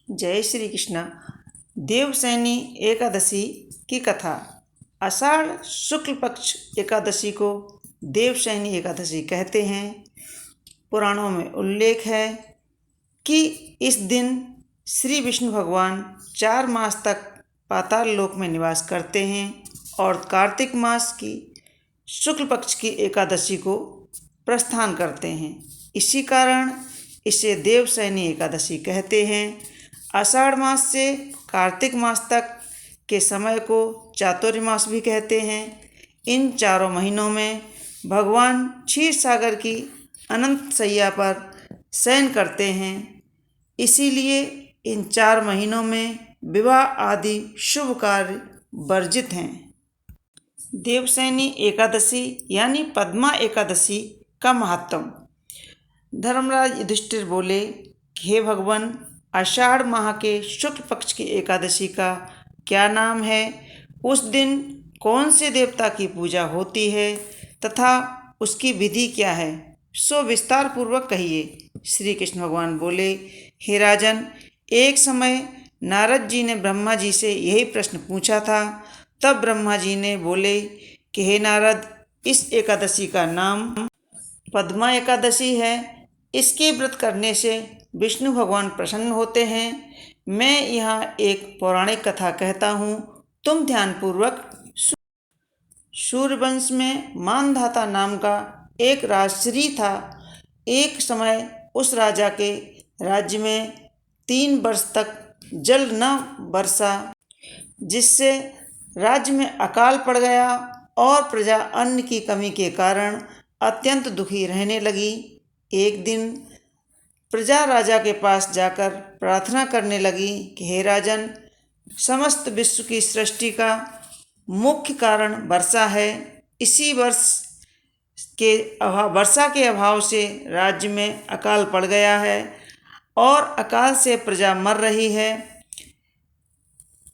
जय श्री कृष्ण। देवसैनी एकादशी की कथा। आषाढ़ शुक्ल पक्ष एकादशी को देवसैनी एकादशी कहते हैं। पुराणों में उल्लेख है कि इस दिन श्री विष्णु भगवान 4 मास तक पाताल लोक में निवास करते हैं और कार्तिक मास की शुक्ल पक्ष की एकादशी को प्रस्थान करते हैं। इसी कारण इसे देवसैनी एकादशी कहते हैं। आषाढ़ मास से कार्तिक मास तक के समय को चातुर्मास भी कहते हैं। इन चारों महीनों में भगवान क्षीर सागर की अनंत शैया पर शयन करते हैं। इसीलिए इन 4 महीनों में विवाह आदि शुभ कार्य वर्जित हैं। देवसैनी एकादशी यानी पद्मा एकादशी का महत्व। धर्मराज युधिष्ठिर बोले कि हे भगवान, आषाढ़ माह के शुक्ल पक्ष की एकादशी का क्या नाम है? उस दिन कौन से देवता की पूजा होती है तथा उसकी विधि क्या है, सो विस्तार पूर्वक कहिए। श्री कृष्ण भगवान बोले, हे राजन, एक समय नारद जी ने ब्रह्मा जी से यही प्रश्न पूछा था। तब ब्रह्मा जी ने बोले कि हे नारद, इस एकादशी का नाम पद्मा एकादशी है। इसके व्रत करने से विष्णु भगवान प्रसन्न होते हैं। मैं यहाँ एक पौराणिक कथा कहता हूँ, तुम ध्यानपूर्वक। सूर्यवंश में मानधाता नाम का एक राजश्री था। एक समय उस राजा के राज्य में 3 वर्ष तक जल न बरसा, जिससे राज्य में अकाल पड़ गया और प्रजा अन्न की कमी के कारण अत्यंत दुखी रहने लगी। एक दिन प्रजा राजा के पास जाकर प्रार्थना करने लगी कि हे राजन, समस्त विश्व की सृष्टि का मुख्य कारण वर्षा है। इसी वर्षा के अभाव से राज्य में अकाल पड़ गया है और अकाल से प्रजा मर रही है।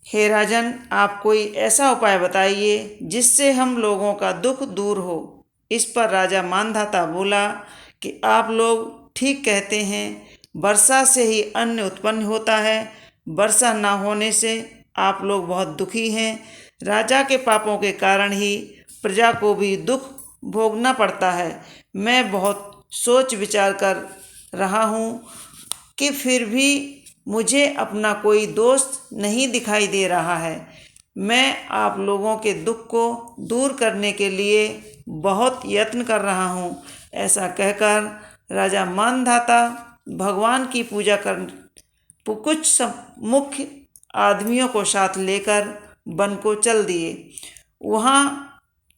हे राजन, आप कोई ऐसा उपाय बताइए जिससे हम लोगों का दुख दूर हो। इस पर राजा मानधाता बोला कि आप लोग ठीक कहते हैं, वर्षा से ही अन्न उत्पन्न होता है। वर्षा न होने से आप लोग बहुत दुखी हैं। राजा के पापों के कारण ही प्रजा को भी दुख भोगना पड़ता है। मैं बहुत सोच विचार कर रहा हूँ कि फिर भी मुझे अपना कोई दोस्त नहीं दिखाई दे रहा है। मैं आप लोगों के दुख को दूर करने के लिए बहुत यत्न कर रहा हूँ। ऐसा कहकर राजा मानधाता भगवान की पूजा कर कुछ मुख्य आदमियों को साथ लेकर वन को चल दिए। वहाँ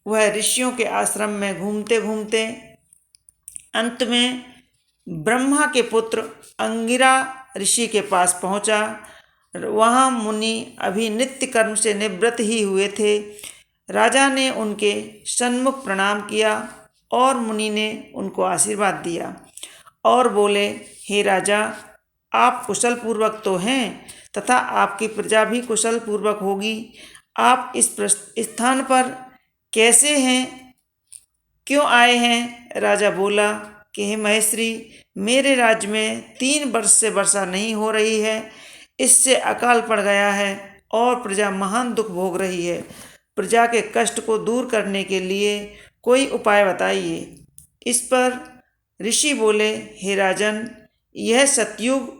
वह ऋषियों के आश्रम में घूमते घूमते अंत में ब्रह्मा के पुत्र अंगिरा ऋषि के पास पहुँचा। वहाँ मुनि अभी नित्य कर्म से निवृत्त ही हुए थे। राजा ने उनके सन्मुख प्रणाम किया और मुनि ने उनको आशीर्वाद दिया और बोले, हे राजा, आप कुशल पूर्वक तो हैं तथा आपकी प्रजा भी कुशल पूर्वक होगी। आप इस स्थान पर कैसे हैं, क्यों आए हैं? राजा बोला कि हे महेश्वरी, मेरे राज्य में 3 वर्ष से वर्षा नहीं हो रही है। इससे अकाल पड़ गया है और प्रजा महान दुख भोग रही है। प्रजा के कष्ट को दूर करने के लिए कोई उपाय बताइए। इस पर ऋषि बोले, हे राजन, यह सतयुग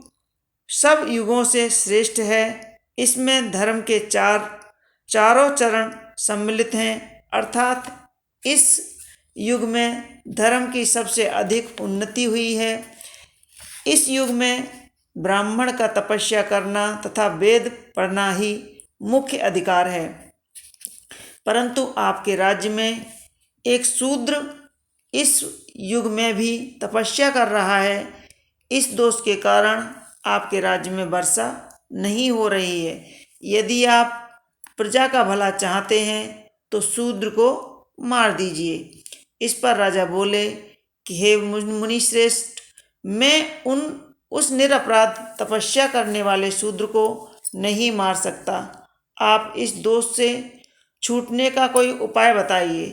सब युगों से श्रेष्ठ है। इसमें धर्म के चारों चरण सम्मिलित हैं, अर्थात इस युग में धर्म की सबसे अधिक उन्नति हुई है। इस युग में ब्राह्मण का तपस्या करना तथा वेद पढ़ना ही मुख्य अधिकार है। परंतु आपके राज्य में एक शूद्र इस युग में भी तपस्या कर रहा है। इस दोष के कारण आपके राज्य में वर्षा नहीं हो रही है। यदि आप प्रजा का भला चाहते हैं तो शूद्र को मार दीजिए। इस पर राजा बोले कि हे मुनि श्रेष्ठ, मैं उस निरपराध तपस्या करने वाले शूद्र को नहीं मार सकता। आप इस दोष से छूटने का कोई उपाय बताइए।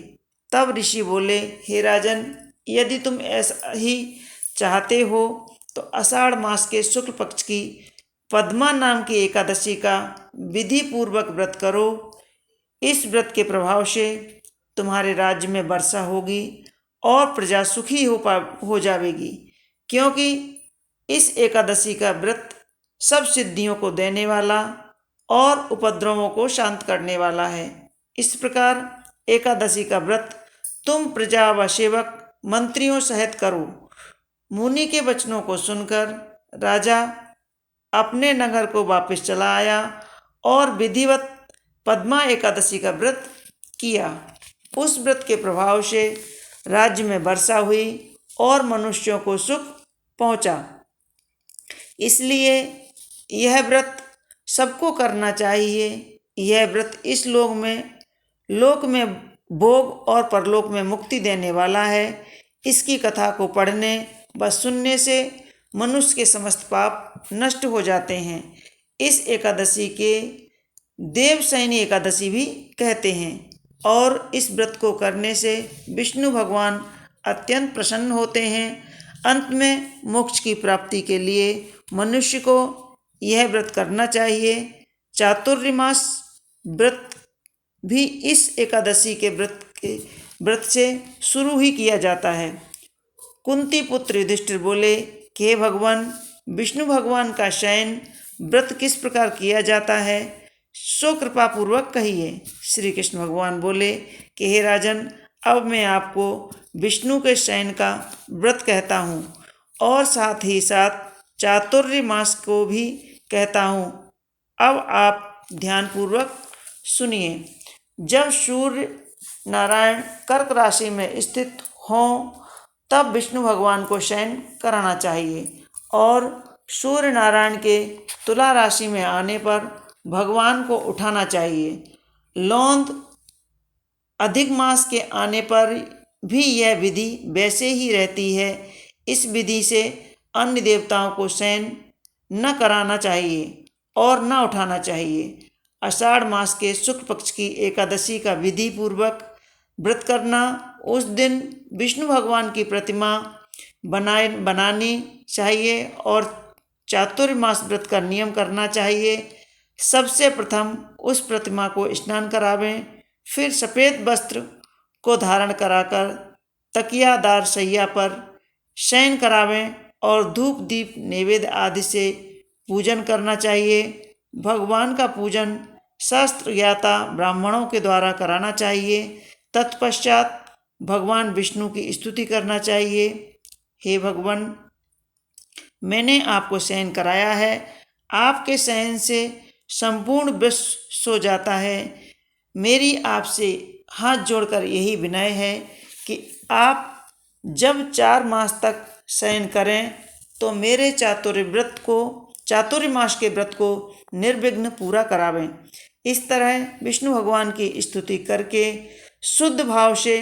तब ऋषि बोले, हे राजन, यदि तुम ऐसा ही चाहते हो तो आषाढ़ मास के शुक्ल पक्ष की पद्मा नाम की एकादशी का विधि पूर्वक व्रत करो। इस व्रत के प्रभाव से तुम्हारे राज्य में वर्षा होगी और प्रजा सुखी हो जाएगी, क्योंकि इस एकादशी का व्रत सब सिद्धियों को देने वाला और उपद्रवों को शांत करने वाला है। इस प्रकार एकादशी का व्रत तुम प्रजा व सेवक मंत्रियों सहित करो। मुनि के वचनों को सुनकर राजा अपने नगर को वापस चला आया और विधिवत पद्मा एकादशी का व्रत किया। उस व्रत के प्रभाव से राज्य में वर्षा हुई और मनुष्यों को सुख पहुंचा। इसलिए यह व्रत सबको करना चाहिए। यह व्रत इस लोक में भोग और परलोक में मुक्ति देने वाला है। इसकी कथा को पढ़ने व सुनने से मनुष्य के समस्त पाप नष्ट हो जाते हैं। इस एकादशी के देवशयनी एकादशी भी कहते हैं और इस व्रत को करने से विष्णु भगवान अत्यंत प्रसन्न होते हैं। अंत में मोक्ष की प्राप्ति के लिए मनुष्य को यह व्रत करना चाहिए। चातुर्मास व्रत भी इस एकादशी के व्रत से शुरू ही किया जाता है। कुंती पुत्र युधिष्ठिर बोले कि हे भगवान, विष्णु भगवान का शयन व्रत किस प्रकार किया जाता है, सो कृपा पूर्वक कहिए। श्री कृष्ण भगवान बोले कि हे राजन, अब मैं आपको विष्णु के शयन का व्रत कहता हूँ और साथ ही साथ चातुर्मास को भी कहता हूँ। अब आप ध्यानपूर्वक सुनिए। जब सूर्य नारायण कर्क राशि में स्थित हों तब विष्णु भगवान को शयन कराना चाहिए और सूर्य नारायण के तुला राशि में आने पर भगवान को उठाना चाहिए। लौंद अधिक मास के आने पर भी यह विधि वैसे ही रहती है। इस विधि से अन्य देवताओं को शयन न कराना चाहिए और न उठाना चाहिए। आषाढ़ मास के शुक्ल पक्ष की एकादशी का विधि पूर्वक व्रत करना। उस दिन विष्णु भगवान की प्रतिमा बनानी चाहिए और चातुर्मास व्रत का नियम करना चाहिए। सबसे प्रथम उस प्रतिमा को स्नान करावें, फिर सफ़ेद वस्त्र को धारण कराकर तकियादार शैया पर शयन करावें और धूप दीप नैवेद्य आदि से पूजन करना चाहिए। भगवान का पूजन शास्त्र ज्ञाता ब्राह्मणों के द्वारा कराना चाहिए। तत्पश्चात भगवान विष्णु की स्तुति करना चाहिए। हे भगवान, मैंने आपको शयन कराया है। आपके शयन से संपूर्ण विश्व सो जाता है। मेरी आपसे हाथ जोड़कर यही विनय है कि आप जब 4 मास तक शयन करें तो मेरे चातुर्मास के व्रत को निर्विघ्न पूरा करावें। इस तरह विष्णु भगवान की स्तुति करके शुद्ध भाव से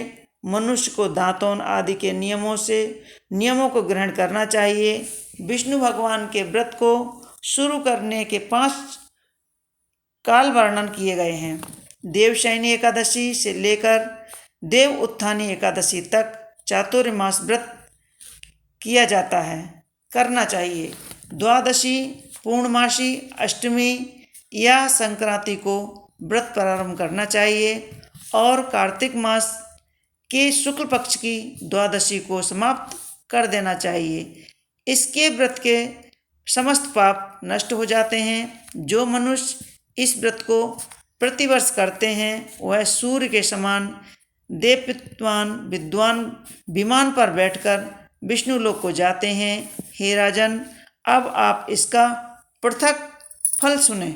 मनुष्य को दांतों आदि के नियमों को ग्रहण करना चाहिए। विष्णु भगवान के व्रत को शुरू करने के 5 काल वर्णन किए गए हैं। देवशयनी एकादशी से लेकर देव उत्थानी एकादशी तक चातुर्मास व्रत किया जाता है, करना चाहिए। द्वादशी, पूर्णमासी, अष्टमी या संक्रांति को व्रत प्रारंभ करना चाहिए और कार्तिक मास के शुक्ल पक्ष की द्वादशी को समाप्त कर देना चाहिए। इसके व्रत के समस्त पाप नष्ट हो जाते हैं। जो मनुष्य इस व्रत को प्रतिवर्ष करते हैं वह सूर्य के समान देवत्वान विद्वान विमान पर बैठकर विष्णु लोक को जाते हैं। हे राजन, अब आप इसका पृथक फल सुने।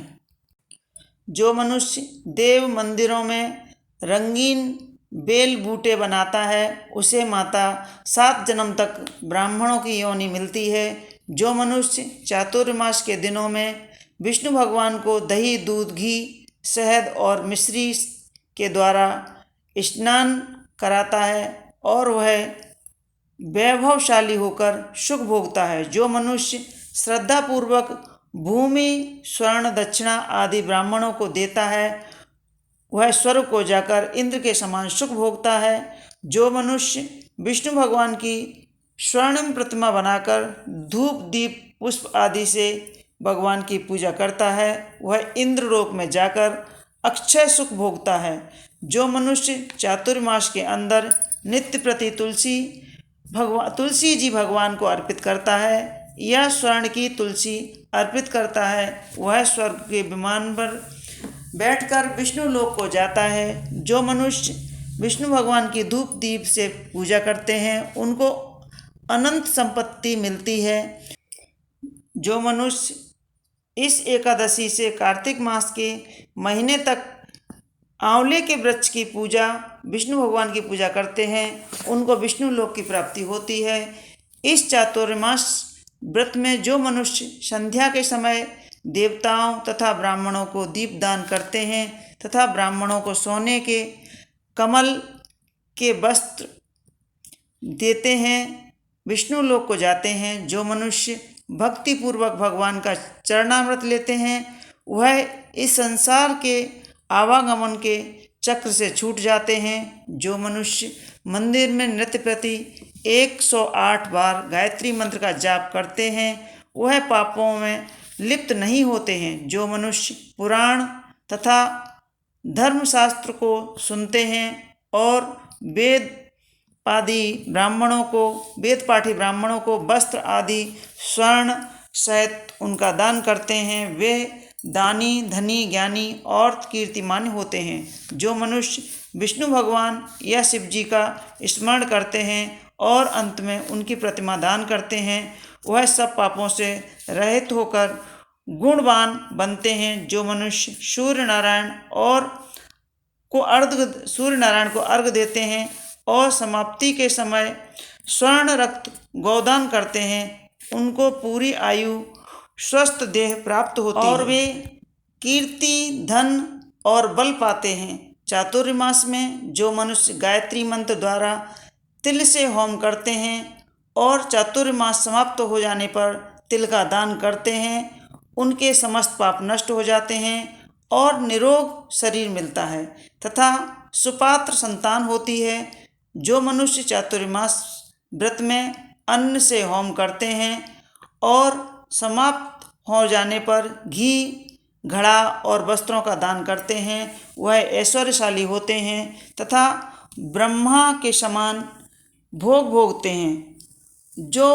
जो मनुष्य देव मंदिरों में रंगीन बेल बूटे बनाता है उसे माता 7 जन्म तक ब्राह्मणों की योनि मिलती है। जो मनुष्य चातुर्मास के दिनों में विष्णु भगवान को दही, दूध, घी, शहद और मिश्री के द्वारा स्नान कराता है और वह वैभवशाली होकर सुख भोगता है। जो मनुष्य श्रद्धापूर्वक भूमि, स्वर्ण, दक्षिणा आदि ब्राह्मणों को देता है वह स्वर्ग को जाकर इंद्र के समान सुख भोगता है। जो मनुष्य विष्णु भगवान की स्वर्णिम प्रतिमा बनाकर धूप, दीप, पुष्प आदि से भगवान की पूजा करता है वह इंद्रलोक में जाकर अक्षय सुख भोगता है। जो मनुष्य चातुर्मास के अंदर नित्य प्रति तुलसी जी भगवान को अर्पित करता है या स्वर्ण की तुलसी अर्पित करता है वह स्वर्ग के विमान पर बैठकर विष्णु लोक को जाता है। जो मनुष्य विष्णु भगवान की धूप दीप से पूजा करते हैं उनको अनंत संपत्ति मिलती है। जो मनुष्य इस एकादशी से कार्तिक मास के महीने तक आंवले के वृक्ष की पूजा विष्णु भगवान की पूजा करते हैं उनको विष्णु लोक की प्राप्ति होती है। इस चातुर्मास व्रत में जो मनुष्य संध्या के समय देवताओं तथा ब्राह्मणों को दीपदान करते हैं तथा ब्राह्मणों को सोने के कमल के वस्त्र देते हैं विष्णु लोक को जाते हैं। जो मनुष्य भक्तिपूर्वक भगवान का चरणामृत लेते हैं वह इस संसार के आवागमन के चक्र से छूट जाते हैं। जो मनुष्य मंदिर में नित्य प्रति 108 बार गायत्री मंत्र का जाप करते हैं वह पापों में लिप्त नहीं होते हैं। जो मनुष्य पुराण तथा धर्मशास्त्र को सुनते हैं और वेद पाठी ब्राह्मणों को वस्त्र आदि स्वर्ण सहित उनका दान करते हैं वे दानी धनी ज्ञानी और कीर्तिमान होते हैं। जो मनुष्य विष्णु भगवान या शिव जी का स्मरण करते हैं और अंत में उनकी प्रतिमा दान करते हैं वह सब पापों से रहित होकर गुणवान बनते हैं। जो मनुष्य सूर्य नारायण को अर्घ देते हैं और समाप्ति के समय स्वर्ण रक्त गोदान करते हैं उनको पूरी आयु स्वस्थ देह प्राप्त होती है और वे कीर्ति धन और बल पाते हैं। चातुर्मास में जो मनुष्य गायत्री मंत्र द्वारा तिल से होम करते हैं और चातुर्मास समाप्त हो जाने पर तिल का दान करते हैं उनके समस्त पाप नष्ट हो जाते हैं और निरोग शरीर मिलता है तथा सुपात्र संतान होती है। जो मनुष्य चातुर्मास व्रत में अन्न से होम करते हैं और समाप्त हो जाने पर घी घड़ा और वस्त्रों का दान करते हैं वह ऐश्वर्यशाली होते हैं तथा ब्रह्मा के समान भोग भोगते हैं। जो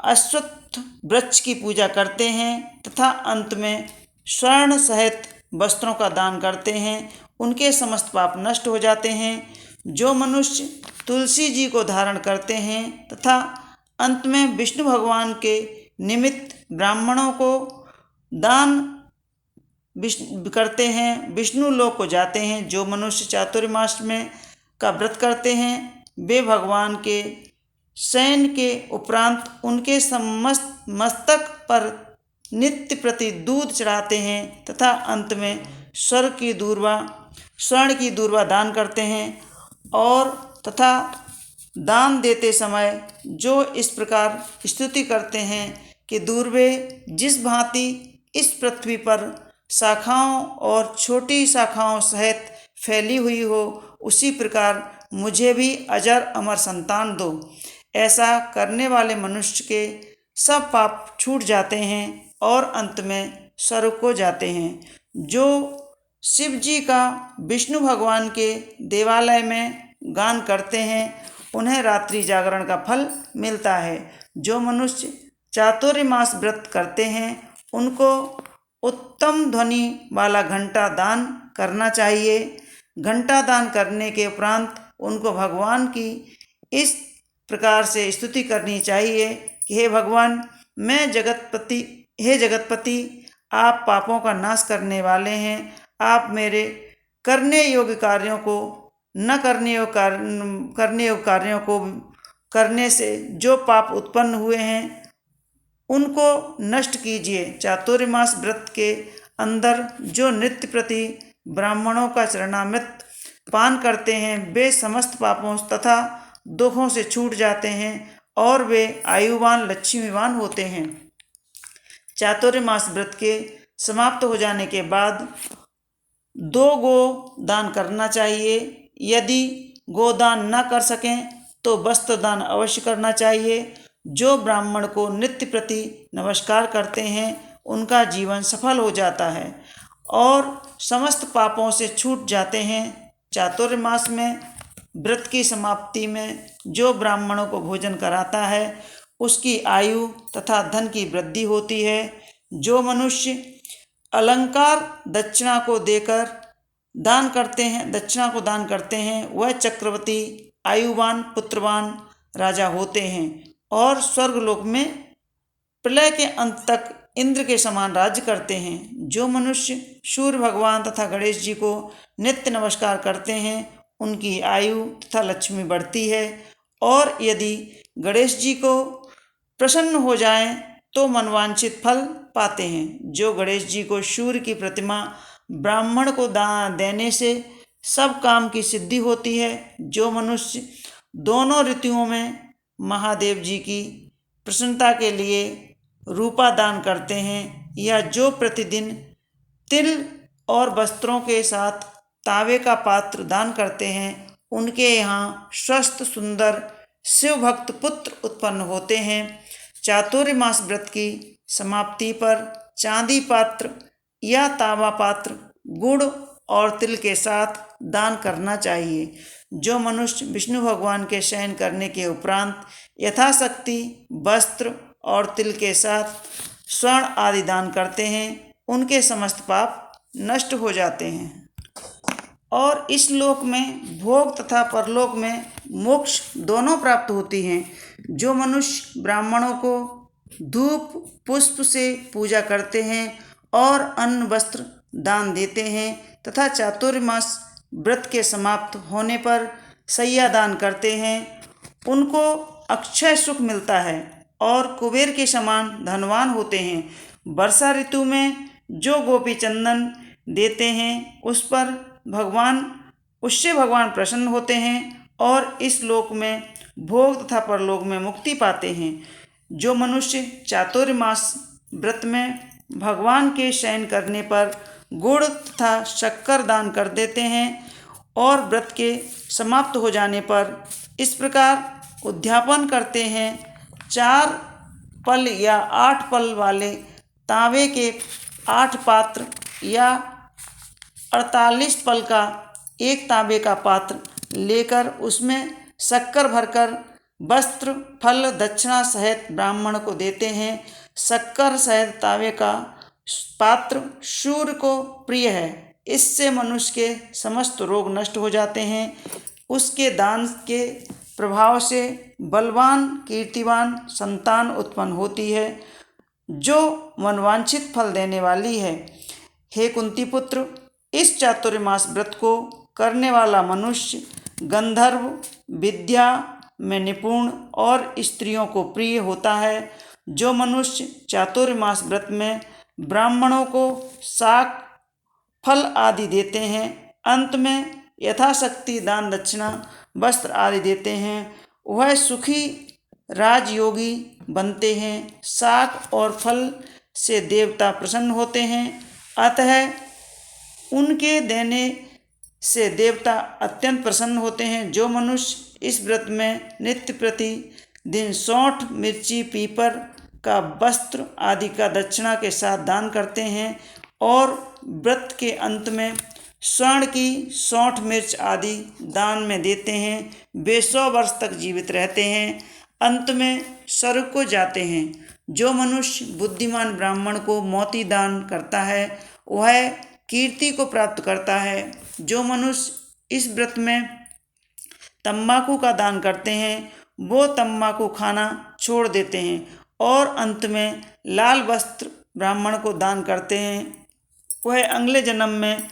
अश्वत्थ वृक्ष की पूजा करते हैं तथा अंत में स्वर्ण सहित वस्त्रों का दान करते हैं उनके समस्त पाप नष्ट हो जाते हैं। जो मनुष्य तुलसी जी को धारण करते हैं तथा अंत में विष्णु भगवान के निमित्त ब्राह्मणों को दान करते हैं विष्णु लोक को जाते हैं। जो मनुष्य चातुर्मास में का व्रत करते हैं वे भगवान के शयन के उपरांत उनके समस्त मस्तक पर नित्य प्रति दूध चढ़ाते हैं तथा अंत में स्वर्ण की दूर्वा दान करते हैं और तथा दान देते समय जो इस प्रकार स्तुति करते हैं कि दूर्वे जिस भांति इस पृथ्वी पर शाखाओं और छोटी शाखाओं सहित फैली हुई हो उसी प्रकार मुझे भी अजर अमर संतान दो। ऐसा करने वाले मनुष्य के सब पाप छूट जाते हैं और अंत में स्वर्ग को जाते हैं। जो शिव जी का विष्णु भगवान के देवालय में गान करते हैं उन्हें रात्रि जागरण का फल मिलता है। जो मनुष्य चातुर्मास व्रत करते हैं उनको उत्तम ध्वनि वाला घंटा दान करना चाहिए। घंटा दान करने के उपरांत उनको भगवान की इस प्रकार से स्तुति करनी चाहिए कि हे भगवान हे जगतपति आप पापों का नाश करने वाले हैं। आप मेरे करने योग्य कार्यों को न करने योग्य कार्यों को करने से जो पाप उत्पन्न हुए हैं उनको नष्ट कीजिए। चातुर्मास व्रत के अंदर जो नित्य प्रति ब्राह्मणों का चरणामृत पान करते हैं वे समस्त पापों तथा दुखों से छूट जाते हैं और वे आयुवान लक्ष्मीवान होते हैं। चातुर्मास व्रत के समाप्त हो जाने के बाद 2 गो दान करना चाहिए। यदि गोदान न कर सकें तो वस्त्र दान अवश्य करना चाहिए। जो ब्राह्मण को नित्य प्रति नमस्कार करते हैं उनका जीवन सफल हो जाता है और समस्त पापों से छूट जाते हैं। चातुर्मास में व्रत की समाप्ति में जो ब्राह्मणों को भोजन कराता है उसकी आयु तथा धन की वृद्धि होती है। जो मनुष्य अलंकार दक्षिणा को दान करते हैं वह चक्रवर्ती, आयुवान, पुत्रवान राजा होते हैं और स्वर्गलोक में प्रलय के अंत तक इंद्र के समान राज्य करते हैं। जो मनुष्य सूर्य भगवान तथा गणेश जी को नित्य नमस्कार करते हैं उनकी आयु तथा लक्ष्मी बढ़ती है और यदि गणेश जी को प्रसन्न हो जाएं तो मनवांछित फल पाते हैं। जो गणेश जी को सूर्य की प्रतिमा ब्राह्मण को दान देने से सब काम की सिद्धि होती है। जो मनुष्य दोनों ऋतुओं में महादेव जी की प्रसन्नता के लिए रूपा दान करते हैं या जो प्रतिदिन तिल और वस्त्रों के साथ तांबे का पात्र दान करते हैं उनके यहाँ स्वस्थ सुंदर शिव भक्त पुत्र उत्पन्न होते हैं। चातुर्मास व्रत की समाप्ति पर चांदी पात्र या तांबा पात्र गुड़ और तिल के साथ दान करना चाहिए। जो मनुष्य विष्णु भगवान के शयन करने के उपरांत यथाशक्ति वस्त्र और तिल के साथ स्वर्ण आदि दान करते हैं उनके समस्त पाप नष्ट हो जाते हैं और इस लोक में भोग तथा परलोक में मोक्ष दोनों प्राप्त होती हैं। जो मनुष्य ब्राह्मणों को धूप पुष्प से पूजा करते हैं और अन्न वस्त्र दान देते हैं तथा चातुर्मास व्रत के समाप्त होने पर शय्या दान करते हैं उनको अक्षय सुख मिलता है और कुबेर के समान धनवान होते हैं। वर्षा ऋतु में जो गोपी चंदन देते हैं उससे भगवान प्रसन्न होते हैं और इस लोक में भोग तथा परलोक में मुक्ति पाते हैं। जो मनुष्य चातुर्मास व्रत में भगवान के शयन करने पर गुड़ तथा शक्कर दान कर देते हैं और व्रत के समाप्त हो जाने पर इस प्रकार उद्यापन करते हैं। 4 पल या 8 पल वाले तांबे के 8 पात्र या 48 पल का एक तांबे का पात्र लेकर उसमें शक्कर भरकर वस्त्र फल दक्षिणा सहित ब्राह्मण को देते हैं। शक्कर सहित तांबे का पात्र सूर्य को प्रिय है, इससे मनुष्य के समस्त रोग नष्ट हो जाते हैं। उसके दान के प्रभाव से बलवान कीर्तिवान संतान उत्पन्न होती है जो मनवांछित फल देने वाली है। हे कुंती पुत्र, इस चातुर्मास व्रत को करने वाला मनुष्य गंधर्व विद्या में निपुण और स्त्रियों को प्रिय होता है। जो मनुष्य चातुर्मास व्रत में ब्राह्मणों को शाक फल आदि देते हैं, अंत में यथाशक्ति दान दक्षिणा वस्त्र आदि देते हैं, वह सुखी राजयोगी बनते हैं। शाक और फल से देवता प्रसन्न होते हैं, अतः उनके देने से देवता अत्यंत प्रसन्न होते हैं। जो मनुष्य इस व्रत में नित्य प्रति दिन सौंठ मिर्ची पीपर का वस्त्र आदि का दक्षिणा के साथ दान करते हैं और व्रत के अंत में स्वर्ण की सौंठ मिर्च आदि दान में देते हैं, वे 100 वर्ष तक जीवित रहते हैं, अंत में स्वर्ग को जाते हैं। जो मनुष्य बुद्धिमान ब्राह्मण को मोती दान करता है वह कीर्ति को प्राप्त करता है। जो मनुष्य इस व्रत में तंबाकू का दान करते हैं वो तंबाकू खाना छोड़ देते हैं और अंत में लाल वस्त्र ब्राह्मण को दान करते हैं, वह अगले जन्म में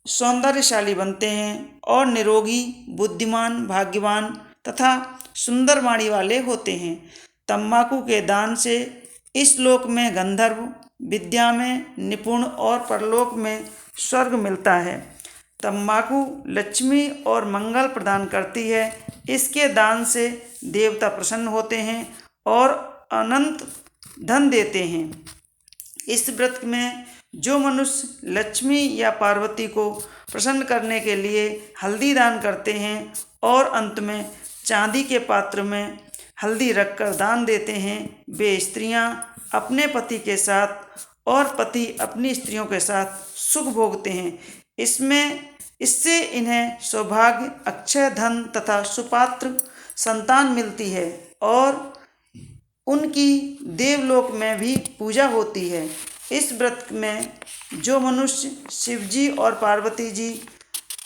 सौंदर्यशाली बनते हैं और निरोगी बुद्धिमान भाग्यवान तथा सुंदर वाणी वाले होते हैं। तंबाकू के दान से इस लोक में गंधर्व विद्या में निपुण और परलोक में स्वर्ग मिलता है। तंबाकू लक्ष्मी और मंगल प्रदान करती है, इसके दान से देवता प्रसन्न होते हैं और अनंत धन देते हैं। इस व्रत में जो मनुष्य लक्ष्मी या पार्वती को प्रसन्न करने के लिए हल्दी दान करते हैं और अंत में चांदी के पात्र में हल्दी रखकर दान देते हैं, वे स्त्रियां अपने पति के साथ और पति अपनी स्त्रियों के साथ सुख भोगते हैं। इससे इन्हें सौभाग्य, अक्षय धन तथा सुपात्र संतान मिलती है और उनकी देवलोक में भी पूजा होती है। इस व्रत में जो मनुष्य शिवजी और पार्वती जी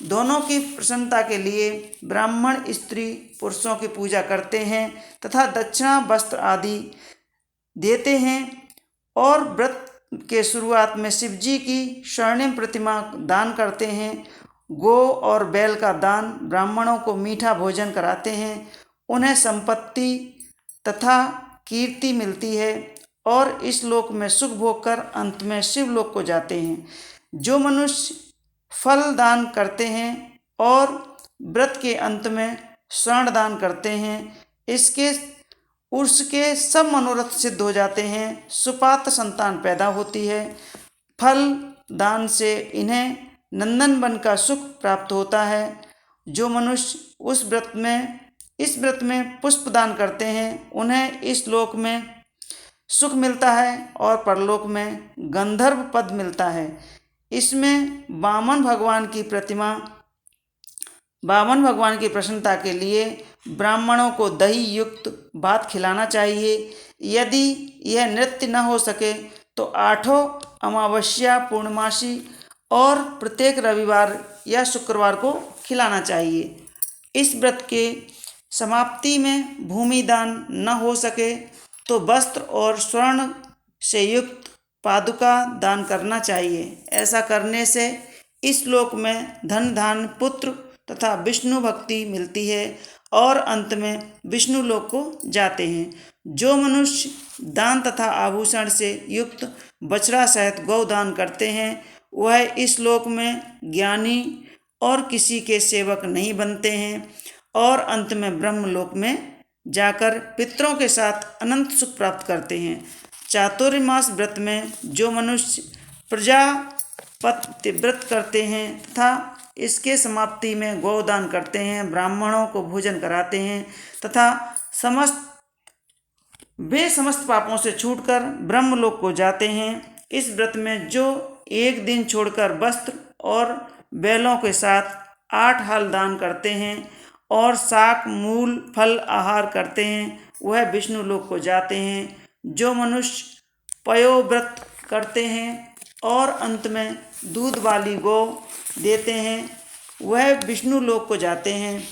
दोनों की प्रसन्नता के लिए ब्राह्मण, स्त्री, पुरुषों की पूजा करते हैं तथा दक्षिणा, वस्त्र आदि देते हैं और व्रत के शुरुआत में शिवजी की स्वर्णिम प्रतिमा दान करते हैं, गौ और बैल का दान, ब्राह्मणों को मीठा भोजन कराते हैं, उन्हें संपत्ति तथा कीर्ति मिलती है और इस लोक में सुख भोग कर अंत में शिवलोक को जाते हैं। जो मनुष्य फल दान करते हैं और व्रत के अंत में स्वर्ण दान करते हैं, उसके सब मनोरथ सिद्ध हो जाते हैं, सुपात्र संतान पैदा होती है। फल दान से इन्हें नंदन वन का सुख प्राप्त होता है। जो मनुष्य इस व्रत में पुष्प दान करते हैं, उन्हें इस लोक में सुख मिलता है और परलोक में गंधर्व पद मिलता है। इसमें वामन भगवान की प्रसन्नता के लिए ब्राह्मणों को दही युक्त भात खिलाना चाहिए। यदि यह नृत्य न हो सके तो 8 अमावस्या, पूर्णमासी और प्रत्येक रविवार या शुक्रवार को खिलाना चाहिए। इस व्रत के समाप्ति में भूमि दान न हो सके तो वस्त्र और स्वर्ण से युक्त पादुका दान करना चाहिए। ऐसा करने से इस लोक में धन, धान्य, पुत्र तथा विष्णु भक्ति मिलती है और अंत में विष्णु लोक को जाते हैं। जो मनुष्य दान तथा आभूषण से युक्त बछड़ा सहित गौ दान करते हैं, वह इस लोक में ज्ञानी और किसी के सेवक नहीं बनते हैं और अंत में ब्रह्मलोक में जाकर पितरों के साथ अनंत सुख प्राप्त करते हैं। चातुर्मास व्रत में जो मनुष्य प्रजापत्य व्रत करते हैं तथा इसके समाप्ति में गौदान करते हैं, ब्राह्मणों को भोजन कराते हैं तथा समस्त पापों से छूटकर ब्रह्मलोक को जाते हैं। इस व्रत में जो एक दिन छोड़कर वस्त्र और बैलों के साथ 8 हल दान करते हैं और शाक, मूल, फल आहार करते हैं, वह विष्णु लोक को जाते हैं। जो मनुष्य पयोव्रत करते हैं और अंत में दूध वाली गौ देते हैं, वह विष्णु लोक को जाते हैं।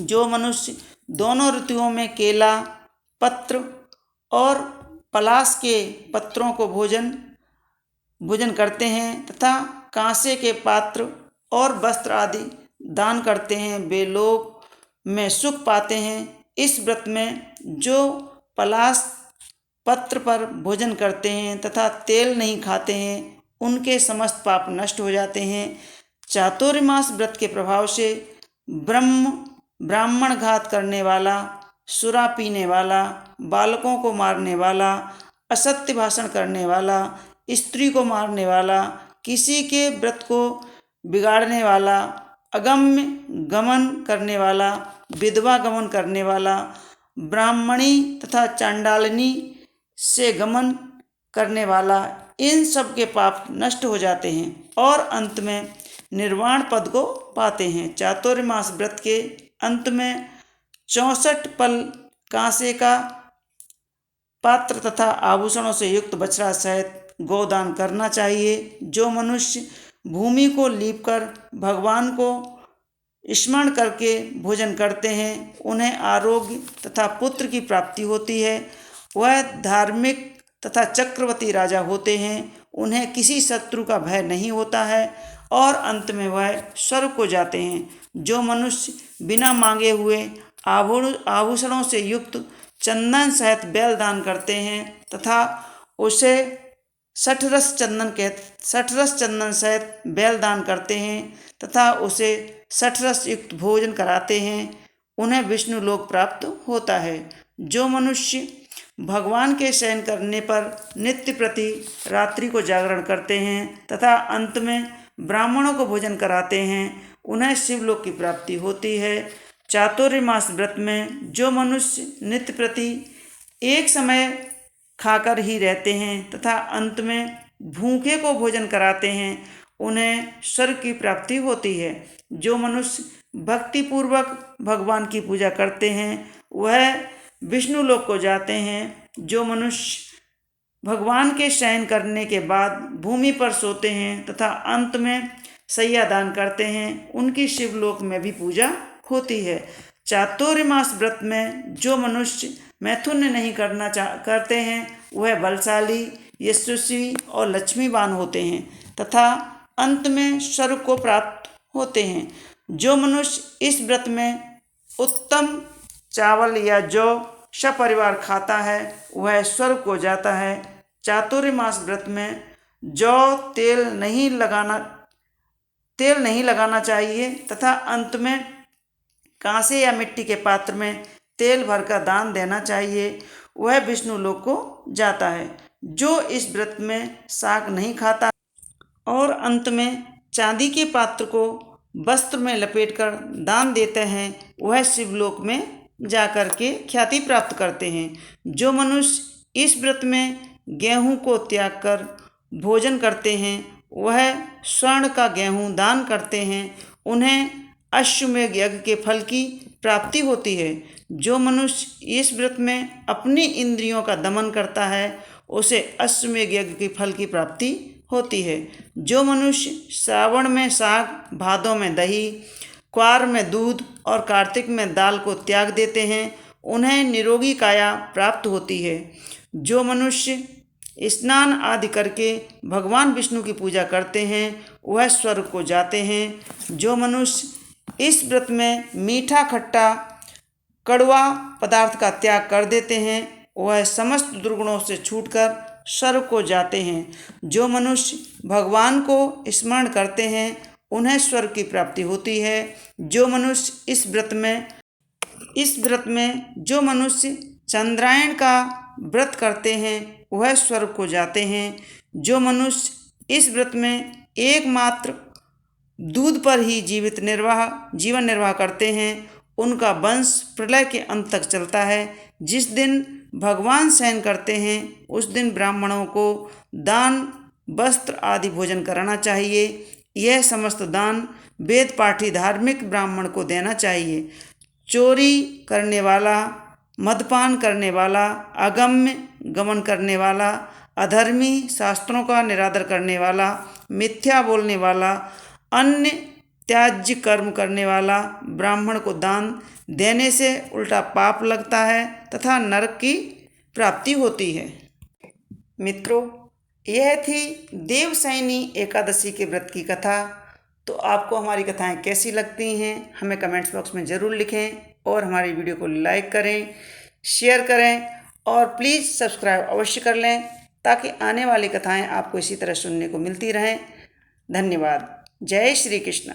जो मनुष्य दोनों ऋतुओं में केला पत्र और पलाश के पत्रों को भोजन करते हैं तथा कांसे के पात्र और वस्त्र आदि दान करते हैं, वे लोक में सुख पाते हैं। इस व्रत में जो पलाश पत्र पर भोजन करते हैं तथा तेल नहीं खाते हैं, उनके समस्त पाप नष्ट हो जाते हैं। चातुर्मास व्रत के प्रभाव से ब्राह्मण घात करने वाला, सुरा पीने वाला, बालकों को मारने वाला, असत्य भाषण करने वाला, स्त्री को मारने वाला, किसी के व्रत को बिगाड़ने वाला, अगम्य गमन करने वाला, विधवा गमन करने वाला, ब्राह्मणी तथा चांडालिनी से गमन करने वाला, इन सब के पाप नष्ट हो जाते हैं और अंत में निर्वाण पद को पाते हैं। चातुर्मास व्रत के अंत में 64 पल कांसे का पात्र तथा आभूषणों से युक्त बछड़ा सहित गोदान करना चाहिए। जो मनुष्य भूमि को लीपकर भगवान को स्मरण करके भोजन करते हैं, उन्हें आरोग्य तथा पुत्र की प्राप्ति होती है। वह धार्मिक तथा चक्रवर्ती राजा होते हैं, उन्हें किसी शत्रु का भय नहीं होता है और अंत में वह स्वर्ग को जाते हैं। जो मनुष्य बिना मांगे हुए आभूषणों से युक्त चंदन सहित बैल दान करते हैं तथा उसे 60 रस चंदन सहित बैल दान करते हैं तथा उसे 60 रस युक्त भोजन कराते हैं, उन्हें विष्णु लोक प्राप्त होता है। जो मनुष्य भगवान के शयन करने पर नित्य प्रति रात्रि को जागरण करते हैं तथा अंत में ब्राह्मणों को भोजन कराते हैं, उन्हें शिवलोक की प्राप्ति होती है। चातुर्मास व्रत में जो मनुष्य नित्य प्रति एक समय खाकर ही रहते हैं तथा अंत में भूखे को भोजन कराते हैं, उन्हें स्वर्ग की प्राप्ति होती है। जो मनुष्य भक्तिपूर्वक भगवान की पूजा करते हैं वह विष्णु लोक को जाते हैं। जो मनुष्य भगवान के शयन करने के बाद भूमि पर सोते हैं तथा अंत में शय्या दान करते हैं, उनकी शिवलोक में भी पूजा होती है। चातुर्मास व्रत में जो मनुष्य मैथुन नहीं करते हैं वह बलशाली, यशस्वी और लक्ष्मीवान होते हैं तथा अंत में स्वर्ग को प्राप्त होते हैं। जो मनुष्य इस व्रत में उत्तम चावल या जौ सपरिवार खाता है वह स्वर्ग को जाता है। चातुर्मास व्रत में जौ तेल नहीं लगाना चाहिए तथा अंत में कांसे या मिट्टी के पात्र में तेल भरकर दान देना चाहिए, वह विष्णु लोक को जाता है। जो इस व्रत में शाक नहीं खाता और अंत में चांदी के पात्र को वस्त्र में लपेटकर दान देते हैं, वह शिवलोक में जाकर के ख्याति प्राप्त करते हैं। जो मनुष्य इस व्रत में गेहूं को त्याग कर भोजन करते हैं वह स्वर्ण का गेहूं दान करते हैं, उन्हें अश्वमेध यज्ञ के फल की प्राप्ति होती है। जो मनुष्य इस व्रत में अपनी इंद्रियों का दमन करता है उसे अश्वमेध यज्ञ के फल की प्राप्ति होती है। जो मनुष्य श्रावण में साग, भादों में दही, क्वार में दूध और कार्तिक में दाल को त्याग देते हैं, उन्हें निरोगी काया प्राप्त होती है। जो मनुष्य स्नान आदि करके भगवान विष्णु की पूजा करते हैं वह स्वर्ग को जाते हैं। जो मनुष्य इस व्रत में मीठा, खट्टा, कड़वा पदार्थ का त्याग कर देते हैं वह समस्त दुर्गुणों से छूटकर स्वर्ग को जाते हैं। जो मनुष्य भगवान को स्मरण करते हैं उन्हें स्वर्ग की प्राप्ति होती है। जो मनुष्य इस व्रत में जो मनुष्य चंद्रायण का व्रत करते हैं वह स्वर्ग को जाते हैं। जो मनुष्य इस व्रत में एकमात्र दूध पर ही जीवन निर्वाह करते हैं उनका वंश प्रलय के अंत तक चलता है। जिस दिन भगवान शयन करते हैं उस दिन ब्राह्मणों को दान, वस्त्र आदि भोजन कराना चाहिए। यह समस्त दान वेद पाठी धार्मिक ब्राह्मण को देना चाहिए। चोरी करने वाला, मदपान करने वाला, अगम्य गमन करने वाला, अधर्मी, शास्त्रों का निरादर करने वाला, मिथ्या बोलने वाला, अन्य त्याज्य कर्म करने वाला ब्राह्मण को दान देने से उल्टा पाप लगता है तथा नरक की प्राप्ति होती है। मित्रों, यह थी देवशयनी एकादशी के व्रत की कथा। तो आपको हमारी कथाएं कैसी लगती हैं हमें कमेंट्स बॉक्स में ज़रूर लिखें और हमारी वीडियो को लाइक करें, शेयर करें और प्लीज़ सब्सक्राइब अवश्य कर लें ताकि आने वाली कथाएं आपको इसी तरह सुनने को मिलती रहें। धन्यवाद। जय श्री कृष्ण।